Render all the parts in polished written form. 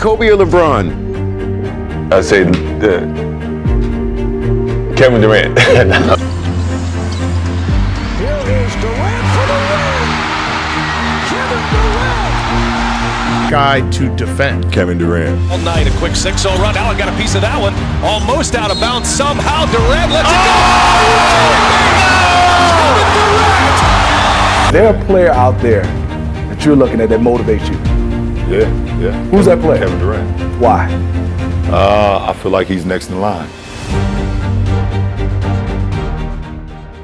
Kobe or LeBron? I'd say Kevin Durant. Here is Durant for the win. Kevin Durant. Guy to defend. Kevin Durant. All night, a quick 6-0 run. Allen got a piece of that one. Almost out of bounds somehow. Durant lets it go. There's a player out there that you're looking at that motivates you. Yeah. Who's that player? Kevin Durant. Why? I feel like he's next in line.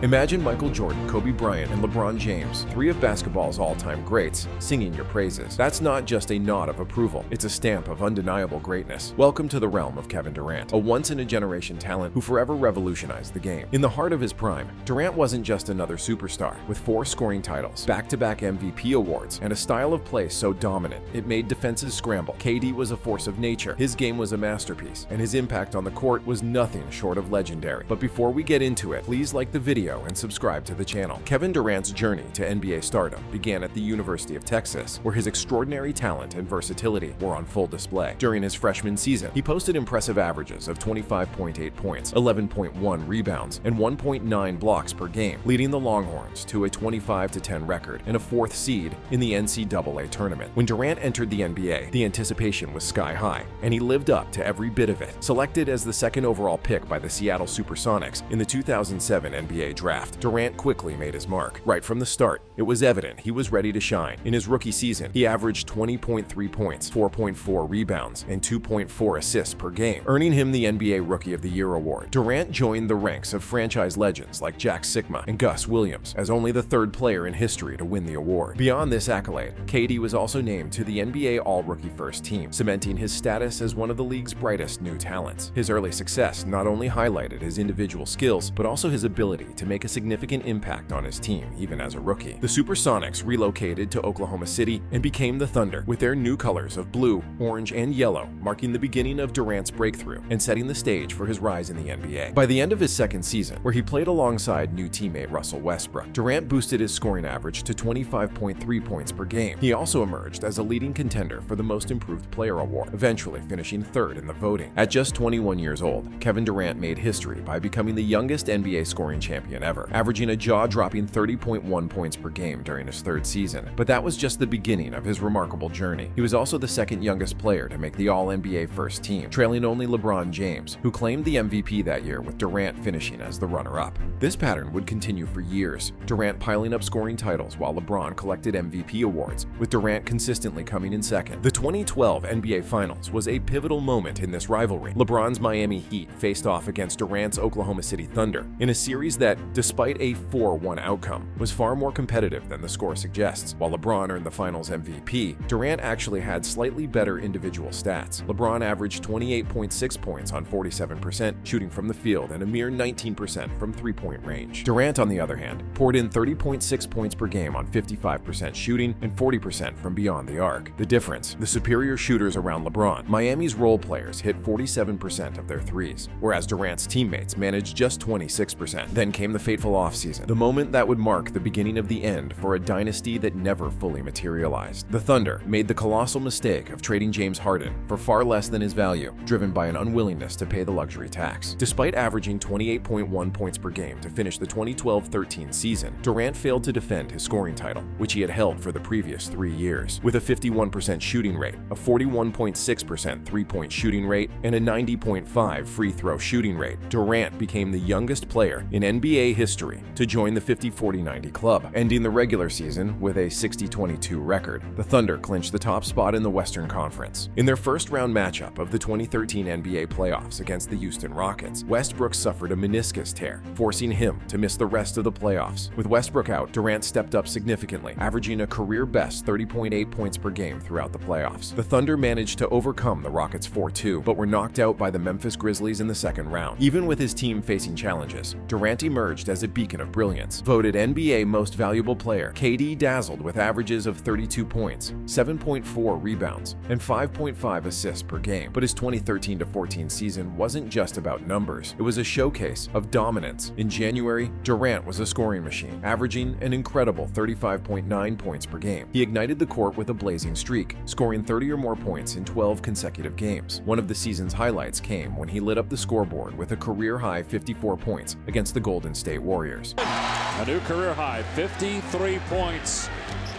Imagine Michael Jordan, Kobe Bryant, and LeBron James, three of basketball's all-time greats, singing your praises. That's not just a nod of approval, it's a stamp of undeniable greatness. Welcome to the realm of Kevin Durant, a once-in-a-generation talent who forever revolutionized the game. In the heart of his prime, Durant wasn't just another superstar. With 4 scoring titles, back-to-back MVP awards, and a style of play so dominant, it made defenses scramble. KD was a force of nature, his game was a masterpiece, and his impact on the court was nothing short of legendary. But before we get into it, please like the video and subscribe to the channel. Kevin Durant's journey to NBA stardom began at the University of Texas, where his extraordinary talent and versatility were on full display. During his freshman season, he posted impressive averages of 25.8 points, 11.1 rebounds, and 1.9 blocks per game, leading the Longhorns to a 25-10 record and a 4th seed in the NCAA tournament. When Durant entered the NBA, the anticipation was sky high, and he lived up to every bit of it. Selected as the 2nd overall pick by the Seattle Supersonics in the 2007 NBA draft, Durant quickly made his mark. Right from the start, it was evident he was ready to shine. In his rookie season, he averaged 20.3 points, 4.4 rebounds, and 2.4 assists per game, earning him the NBA Rookie of the Year award. Durant joined the ranks of franchise legends like Jack Sikma and Gus Williams as only the 3rd player in history to win the award. Beyond this accolade, KD was also named to the NBA All-Rookie First Team, cementing his status as one of the league's brightest new talents. His early success not only highlighted his individual skills, but also his ability to make a significant impact on his team, even as a rookie. The Supersonics relocated to Oklahoma City and became the Thunder, with their new colors of blue, orange, and yellow, marking the beginning of Durant's breakthrough and setting the stage for his rise in the NBA. By the end of his 2nd season, where he played alongside new teammate Russell Westbrook, Durant boosted his scoring average to 25.3 points per game. He also emerged as a leading contender for the Most Improved Player award, eventually finishing 3rd in the voting. At just 21 years old, Kevin Durant made history by becoming the youngest NBA scoring champion ever, averaging a jaw-dropping 30.1 points per game during his 3rd season. But that was just the beginning of his remarkable journey. He was also the 2nd youngest player to make the All-NBA First Team, trailing only LeBron James, who claimed the MVP that year, with Durant finishing as the runner-up. This pattern would continue for years, Durant piling up scoring titles while LeBron collected MVP awards, with Durant consistently coming in 2nd. The 2012 NBA Finals was a pivotal moment in this rivalry. LeBron's Miami Heat faced off against Durant's Oklahoma City Thunder in a series that, despite a 4-1 outcome, was far more competitive than the score suggests. While LeBron earned the Finals MVP, Durant actually had slightly better individual stats. LeBron averaged 28.6 points on 47% shooting from the field and a mere 19% from three-point range. Durant, on the other hand, poured in 30.6 points per game on 55% shooting and 40% from beyond the arc. The difference: the superior shooters around LeBron, Miami's role players, hit 47% of their threes, whereas Durant's teammates managed just 26%. Then came the fateful offseason, the moment that would mark the beginning of the end for a dynasty that never fully materialized. The Thunder made the colossal mistake of trading James Harden for far less than his value, driven by an unwillingness to pay the luxury tax. Despite averaging 28.1 points per game to finish the 2012-13 season, Durant failed to defend his scoring title, which he had held for the previous 3 years. With a 51% shooting rate, a 41.6% three-point shooting rate, and a 90.5 free throw shooting rate, Durant became the youngest player in NBA history to join the 50-40-90 club, ending the regular season with a 60-22 record. The Thunder clinched the top spot in the Western Conference. In their first-round matchup of the 2013 NBA playoffs against the Houston Rockets, Westbrook suffered a meniscus tear, forcing him to miss the rest of the playoffs. With Westbrook out, Durant stepped up significantly, averaging a career-best 30.8 points per game throughout the playoffs. The Thunder managed to overcome the Rockets 4-2, but were knocked out by the Memphis Grizzlies in the second round. Even with his team facing challenges, Durant emerged emerged as a beacon of brilliance. Voted NBA Most Valuable Player, KD dazzled with averages of 32 points, 7.4 rebounds, and 5.5 assists per game. But his 2013-14 season wasn't just about numbers. It was a showcase of dominance. In January, Durant was a scoring machine, averaging an incredible 35.9 points per game. He ignited the court with a blazing streak, scoring 30 or more points in 12 consecutive games. One of the season's highlights came when he lit up the scoreboard with a career-high 54 points against the Golden State Warriors. A new career high, 53 points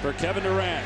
for Kevin Durant.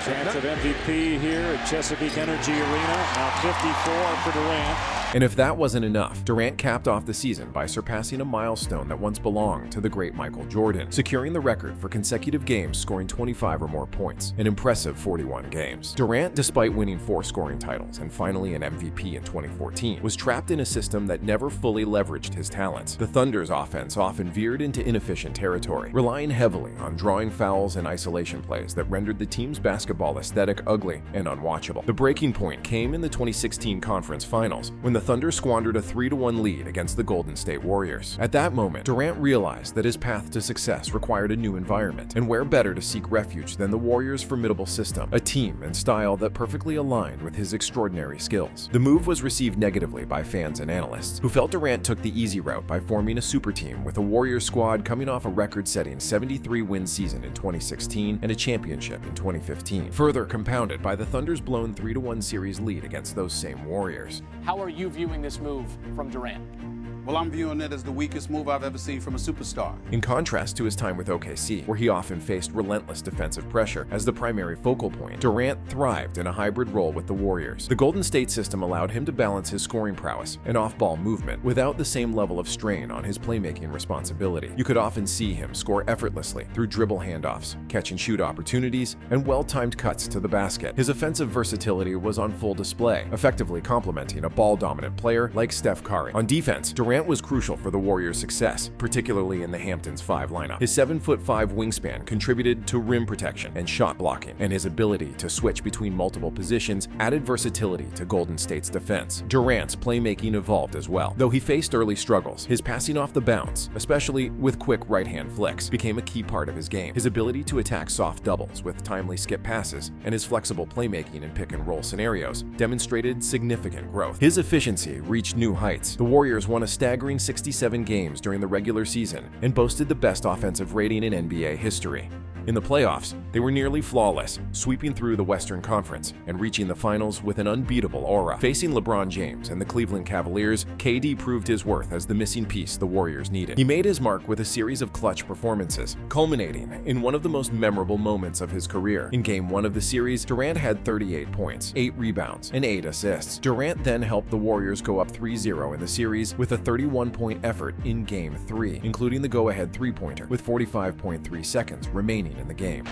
Chance of MVP here at Chesapeake Energy Arena. Now 54 for Durant. And if that wasn't enough, Durant capped off the season by surpassing a milestone that once belonged to the great Michael Jordan, securing the record for consecutive games scoring 25 or more points, an impressive 41 games. Durant, despite winning 4 scoring titles and finally an MVP in 2014, was trapped in a system that never fully leveraged his talents. The Thunder's offense often veered into inefficient territory, relying heavily on drawing fouls and isolation plays that rendered the team's basketball aesthetic ugly and unwatchable. The breaking point came in the 2016 Conference Finals, when the Thunder squandered a 3-1 lead against the Golden State Warriors. At that moment, Durant realized that his path to success required a new environment, and where better to seek refuge than the Warriors' formidable system, a team and style that perfectly aligned with his extraordinary skills. The move was received negatively by fans and analysts, who felt Durant took the easy route by forming a super team with a Warriors squad coming off a record-setting 73-win season in 2016 and a championship in 2015, further compounded by the Thunder's blown 3-1 series lead against those same Warriors. How are you viewing this move from Durant? Well, I'm viewing it as the weakest move I've ever seen from a superstar. In contrast to his time with OKC, where he often faced relentless defensive pressure as the primary focal point, Durant thrived in a hybrid role with the Warriors. The Golden State system allowed him to balance his scoring prowess and off-ball movement without the same level of strain on his playmaking responsibility. You could often see him score effortlessly through dribble handoffs, catch-and-shoot opportunities, and well-timed cuts to the basket. His offensive versatility was on full display, effectively complementing a ball-dominant player like Steph Curry. On defense, Durant was crucial for the Warriors' success, particularly in the Hamptons 5 lineup. His 7'5" wingspan contributed to rim protection and shot blocking, and his ability to switch between multiple positions added versatility to Golden State's defense. Durant's playmaking evolved as well. Though he faced early struggles, his passing off the bounce, especially with quick right-hand flicks, became a key part of his game. His ability to attack soft doubles with timely skip passes and his flexible playmaking in pick-and-roll scenarios demonstrated significant growth. His efficiency reached new heights. The Warriors won a staggering 67 games during the regular season and boasted the best offensive rating in NBA history. In the playoffs, they were nearly flawless, sweeping through the Western Conference and reaching the finals with an unbeatable aura. Facing LeBron James and the Cleveland Cavaliers, KD proved his worth as the missing piece the Warriors needed. He made his mark with a series of clutch performances, culminating in one of the most memorable moments of his career. In Game 1 of the series, Durant had 38 points, 8 rebounds, and 8 assists. Durant then helped the Warriors go up 3-0 in the series with a 31-point effort in Game 3, including the go-ahead three-pointer, with 45.3 seconds remaining in the game.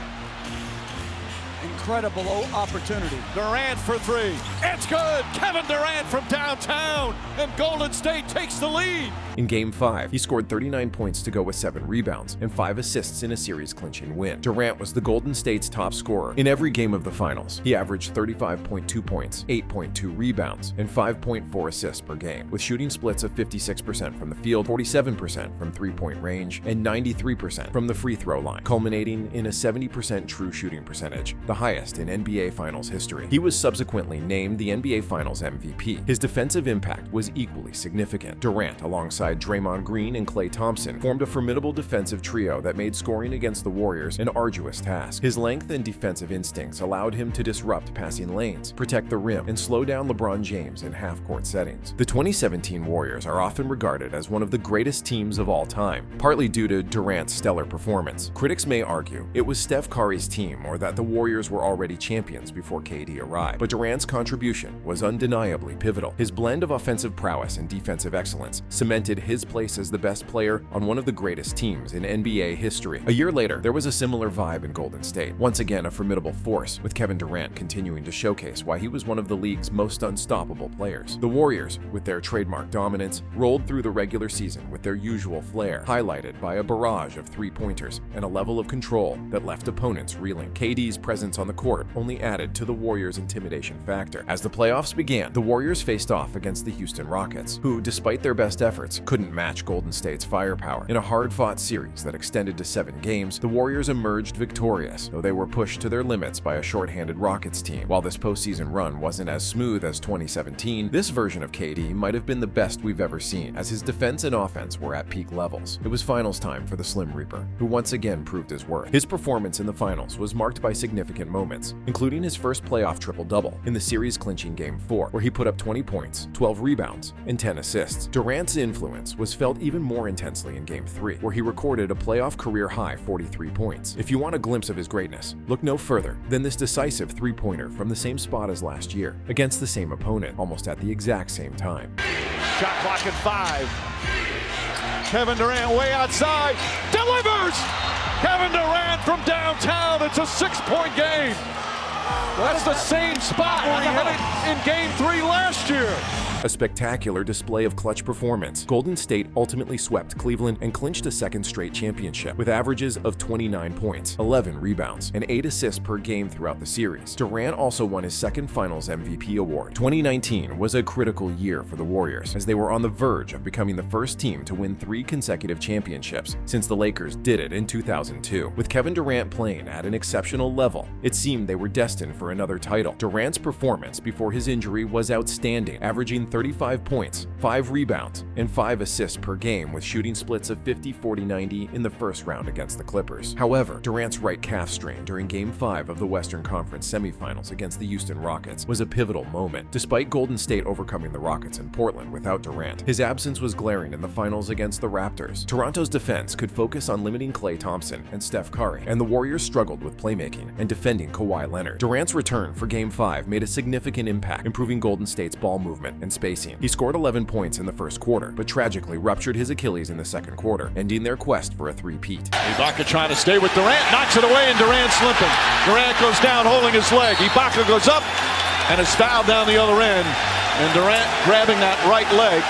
Incredible opportunity. Durant for 3. It's good. Kevin Durant from downtown, and Golden State takes the lead. In Game 5, he scored 39 points to go with 7 rebounds and 5 assists in a series-clinching win. Durant was the Golden State's top scorer in every game of the finals. He averaged 35.2 points, 8.2 rebounds, and 5.4 assists per game, with shooting splits of 56% from the field, 47% from three-point range, and 93% from the free throw line, culminating in a 70% true shooting percentage, the highest in NBA Finals history. He was subsequently named the NBA Finals MVP. His defensive impact was equally significant. Durant, alongside Draymond Green and Klay Thompson, formed a formidable defensive trio that made scoring against the Warriors an arduous task. His length and defensive instincts allowed him to disrupt passing lanes, protect the rim, and slow down LeBron James in half-court settings. The 2017 Warriors are often regarded as one of the greatest teams of all time, partly due to Durant's stellar performance. Critics may argue it was Steph Curry's team or that the Warriors were already champions before KD arrived, but Durant's contribution was undeniably pivotal. His blend of offensive prowess and defensive excellence cemented his place as the best player on one of the greatest teams in NBA history. A year later, there was a similar vibe in Golden State. Once again, a formidable force, with Kevin Durant continuing to showcase why he was one of the league's most unstoppable players. The Warriors, with their trademark dominance, rolled through the regular season with their usual flair, highlighted by a barrage of three-pointers and a level of control that left opponents reeling. KD's presence on the court only added to the Warriors' intimidation factor. As the playoffs began, the Warriors faced off against the Houston Rockets, who, despite their best efforts, couldn't match Golden State's firepower. In a hard-fought series that extended to 7 games, the Warriors emerged victorious, though they were pushed to their limits by a short-handed Rockets team. While this postseason run wasn't as smooth as 2017, this version of KD might have been the best we've ever seen, as his defense and offense were at peak levels. It was finals time for the Slim Reaper, who once again proved his worth. His performance in the finals was marked by significant moments, including his first playoff triple-double in the series-clinching Game 4, where he put up 20 points, 12 rebounds, and 10 assists. Durant's influence was felt even more intensely in Game 3, where he recorded a playoff career-high 43 points. If you want a glimpse of his greatness, look no further than this decisive three-pointer from the same spot as last year, against the same opponent, almost at the exact same time. Shot clock at 5. Kevin Durant way outside. Delivers! Kevin Durant from downtown. It's a 6-point game. That's the same spot where he hit it in Game 3 last year. A spectacular display of clutch performance, Golden State ultimately swept Cleveland and clinched a second straight championship with averages of 29 points, 11 rebounds, and 8 assists per game throughout the series. Durant also won his second Finals MVP award. 2019 was a critical year for the Warriors, as they were on the verge of becoming the first team to win 3 consecutive championships since the Lakers did it in 2002. With Kevin Durant playing at an exceptional level, it seemed they were destined for another title. Durant's performance before his injury was outstanding, averaging 35 points, 5 rebounds, and 5 assists per game with shooting splits of 50-40-90 in the first round against the Clippers. However, Durant's right calf strain during Game 5 of the Western Conference semifinals against the Houston Rockets was a pivotal moment. Despite Golden State overcoming the Rockets in Portland without Durant, his absence was glaring in the finals against the Raptors. Toronto's defense could focus on limiting Klay Thompson and Steph Curry, and the Warriors struggled with playmaking and defending Kawhi Leonard. Durant's return for Game 5 made a significant impact, improving Golden State's ball movement and spacing. He scored 11 points in the first quarter, but tragically ruptured his Achilles in the second quarter, ending their quest for a three-peat. Ibaka trying to stay with Durant, knocks it away, and Durant's limping. Durant goes down holding his leg. Ibaka goes up and is fouled down the other end. And Durant grabbing that right leg.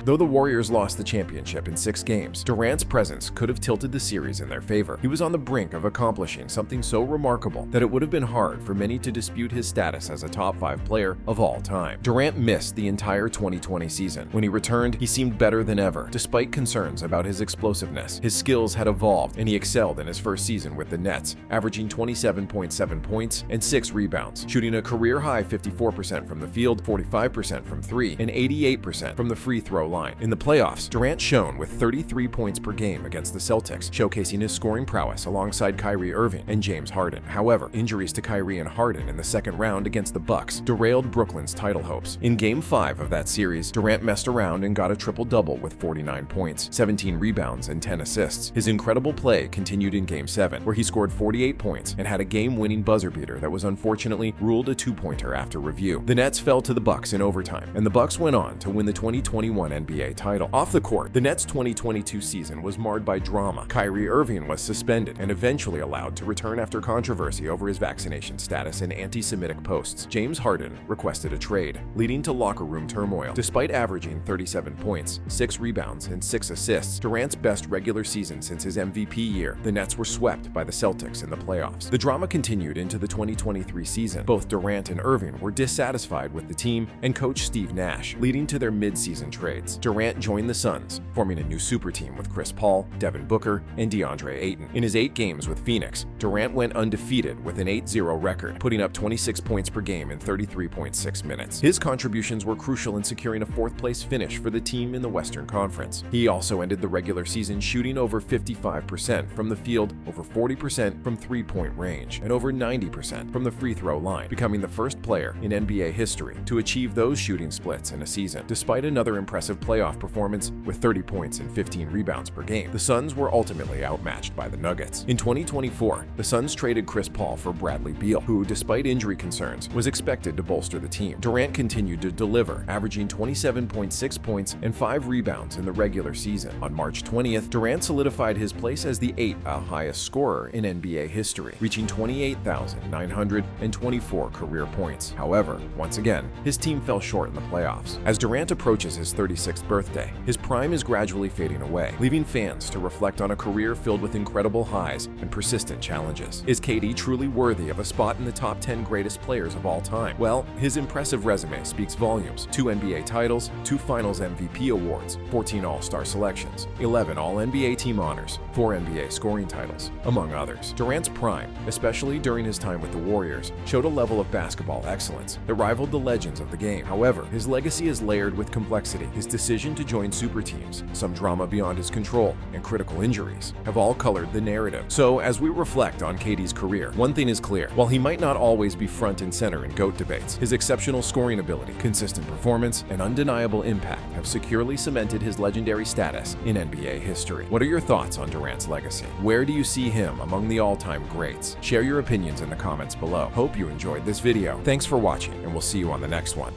Though the Warriors lost the championship in 6 games, Durant's presence could have tilted the series in their favor. He was on the brink of accomplishing something so remarkable that it would have been hard for many to dispute his status as a top 5 player of all time. Durant missed the entire 2020 season. When he returned, he seemed better than ever, despite concerns about his explosiveness. His skills had evolved, and he excelled in his first season with the Nets, averaging 27.7 points and 6 rebounds, shooting a career-high 54% from the field, 45% from 3, and 88% from the free throw line. In the playoffs, Durant shone with 33 points per game against the Celtics, showcasing his scoring prowess alongside Kyrie Irving and James Harden. However, injuries to Kyrie and Harden in the second round against the Bucks derailed Brooklyn's title hopes. In Game 5 of that series, Durant messed around and got a triple-double with 49 points, 17 rebounds, and 10 assists. His incredible play continued in Game 7, where he scored 48 points and had a game-winning buzzer beater that was unfortunately ruled a 2-pointer after review. The Nets fell to the Bucks in overtime, and the Bucks went on to win the 2021 NBA title. Off the court, the Nets' 2022 season was marred by drama. Kyrie Irving was suspended and eventually allowed to return after controversy over his vaccination status and anti-Semitic posts. James Harden requested a trade, leading to locker room turmoil. Despite averaging 37 points, 6 rebounds, and 6 assists, Durant's best regular season since his MVP year, the Nets were swept by the Celtics in the playoffs. The drama continued into the 2023 season. Both Durant and Irving were dissatisfied with the team and coach Steve Nash, leading to their mid-season trades. Durant joined the Suns, forming a new super team with Chris Paul, Devin Booker, and DeAndre Ayton. In his 8 games with Phoenix, Durant went undefeated with an 8-0 record, putting up 26 points per game in 33.6 minutes. His contributions were crucial in securing a 4th-place finish for the team in the Western Conference. He also ended the regular season shooting over 55% from the field, over 40% from three-point range, and over 90% from the free throw line, becoming the first player in NBA history to achieve those shooting splits in a season. Despite another impressive playoff performance with 30 points and 15 rebounds per game, the Suns were ultimately outmatched by the Nuggets. In 2024, the Suns traded Chris Paul for Bradley Beal, who, despite injury concerns, was expected to bolster the team. Durant continued to deliver, averaging 27.6 points and 5 rebounds in the regular season. On March 20th, Durant solidified his place as the 8th highest scorer in NBA history, reaching 28,924 career points. However, once again, his team fell short in the playoffs. As Durant approaches his 36th 26th birthday. His prime is gradually fading away, leaving fans to reflect on a career filled with incredible highs and persistent challenges. Is KD truly worthy of a spot in the top 10 greatest players of all time? Well, his impressive resume speaks volumes. 2 NBA titles, 2 Finals MVP awards, 14 All-Star selections, 11 All-NBA team honors, 4 NBA scoring titles, among others. Durant's prime, especially during his time with the Warriors, showed a level of basketball excellence that rivaled the legends of the game. However, his legacy is layered with complexity. His decision to join super teams, some drama beyond his control, and critical injuries have all colored the narrative. So, as we reflect on KD's career, one thing is clear. While he might not always be front and center in GOAT debates, his exceptional scoring ability, consistent performance, and undeniable impact have securely cemented his legendary status in NBA history. What are your thoughts on Durant's legacy? Where do you see him among the all-time greats? Share your opinions in the comments below. Hope you enjoyed this video. Thanks for watching, and we'll see you on the next one.